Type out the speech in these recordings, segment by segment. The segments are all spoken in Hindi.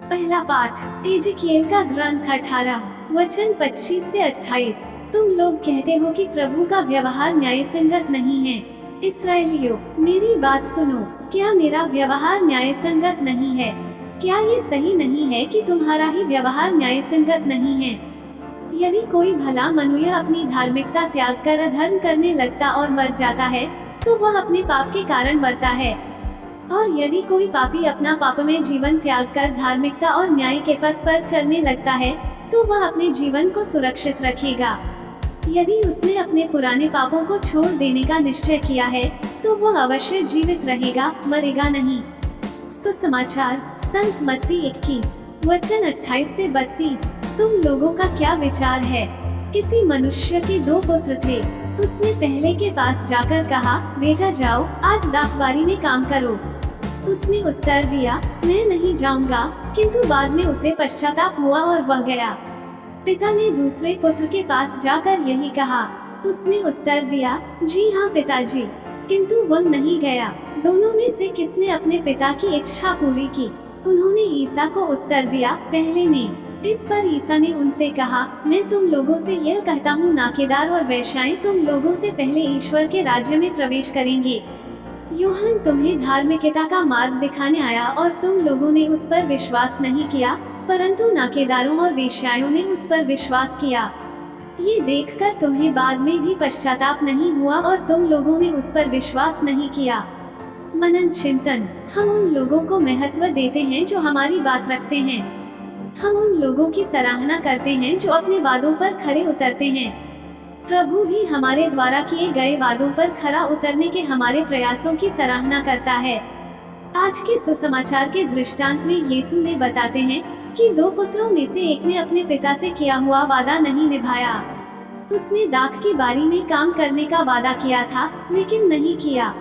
पहला पाठ एजेकिएल का ग्रंथ 18 वचन 25 से 28। तुम लोग कहते हो कि प्रभु का व्यवहार न्यायसंगत नहीं है। इस्राएलियों, मेरी बात सुनो। क्या मेरा व्यवहार न्यायसंगत नहीं है? क्या ये सही नहीं है कि तुम्हारा ही व्यवहार न्यायसंगत नहीं है? यदि कोई भला मनुष्य अपनी धार्मिकता त्याग कर अधर्म करने लगता और मर जाता है, तो वह अपने पाप के कारण मरता है। और यदि कोई पापी अपना पाप में जीवन त्याग कर धार्मिकता और न्याय के पथ पर चलने लगता है, तो वह अपने जीवन को सुरक्षित रखेगा। यदि उसने अपने पुराने पापों को छोड़ देने का निश्चय किया है, तो वह अवश्य जीवित रहेगा, मरेगा नहीं। सुसमाचार संत मत्ती 21 वचन 28 से 32। तुम लोगों का क्या विचार है? किसी मनुष्य के 2 पुत्र थे। उसने पहले के पास जाकर कहा, बेटा जाओ, आज दाखबारी में काम करो। उसने उत्तर दिया, मैं नहीं जाऊंगा, किंतु बाद में उसे पश्चाताप हुआ और वह गया। पिता ने दूसरे पुत्र के पास जाकर यही कहा। उसने उत्तर दिया, जी हाँ पिताजी, किंतु वह नहीं गया। दोनों में से किसने अपने पिता की इच्छा पूरी की? उन्होंने ईसा को उत्तर दिया, पहले ने। इस पर ईसा ने उनसे कहा, मैं तुम लोगों से यह कहता हूँ, नाकेदार और वेश्याएं तुम लोगों से पहले ईश्वर के राज्य में प्रवेश करेंगे। यूहन्ना तुम्हें धार्मिकता का मार्ग दिखाने आया और तुम लोगों ने उस पर विश्वास नहीं किया, परंतु नाकेदारों और वेश्याओं ने उस पर विश्वास किया। ये देखकर तुम्हें बाद में भी पश्चाताप नहीं हुआ और तुम लोगों ने उस पर विश्वास नहीं किया। मनन चिंतन। हम उन लोगों को महत्व देते हैं जो हमारी बात रखते हैं। हम उन लोगों की सराहना करते हैं जो अपने वादों पर खरे उतरते हैं। प्रभु भी हमारे द्वारा किए गए वादों पर खरा उतरने के हमारे प्रयासों की सराहना करता है। आज के सुसमाचार के दृष्टांत में यीशु ने बताते हैं कि 2 पुत्रों में से एक ने अपने पिता से किया हुआ वादा नहीं निभाया। उसने दाख की बारी में काम करने का वादा किया था, लेकिन नहीं किया।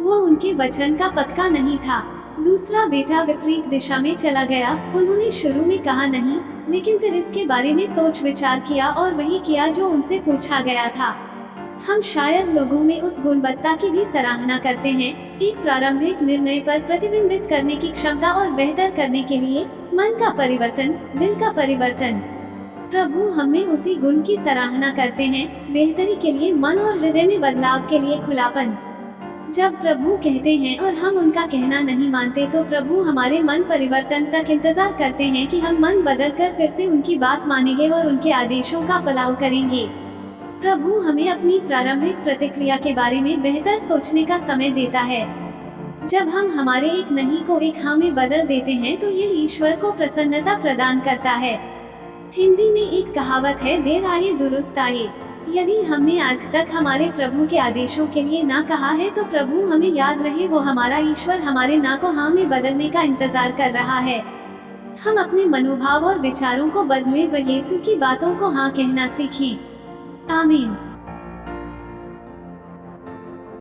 वो उनके वचन का पक्का नहीं था। दूसरा बेटा विपरीत दिशा में चला गया। उन्होंने शुरू में कहा नहीं, लेकिन फिर इसके बारे में सोच विचार किया और वही किया जो उनसे पूछा गया था। हम शायद लोगों में उस गुणवत्ता की भी सराहना करते हैं, एक प्रारंभिक निर्णय पर प्रतिबिंबित करने की क्षमता और बेहतर करने के लिए मन का परिवर्तन, दिल का परिवर्तन। प्रभु हमें उसी गुण की सराहना करते हैं, बेहतरी के लिए मन और हृदय में बदलाव के लिए खुलापन। जब प्रभु कहते हैं और हम उनका कहना नहीं मानते, तो प्रभु हमारे मन परिवर्तन तक इंतजार करते हैं कि हम मन बदलकर फिर से उनकी बात मानेंगे और उनके आदेशों का पालन करेंगे। प्रभु हमें अपनी प्रारंभिक प्रतिक्रिया के बारे में बेहतर सोचने का समय देता है। जब हम हमारे एक नहीं को एक हाँ में बदल देते हैं, तो यह ईश्वर को प्रसन्नता प्रदान करता है। हिंदी में एक कहावत है, देर आए दुरुस्त आए। यदि हमने आज तक हमारे प्रभु के आदेशों के लिए ना कहा है, तो प्रभु हमें याद रहे, वो हमारा ईश्वर हमारे ना को हाँ में बदलने का इंतजार कर रहा है। हम अपने मनोभाव और विचारों को बदलें व यीशु की बातों को हाँ कहना सीखें। आमीन।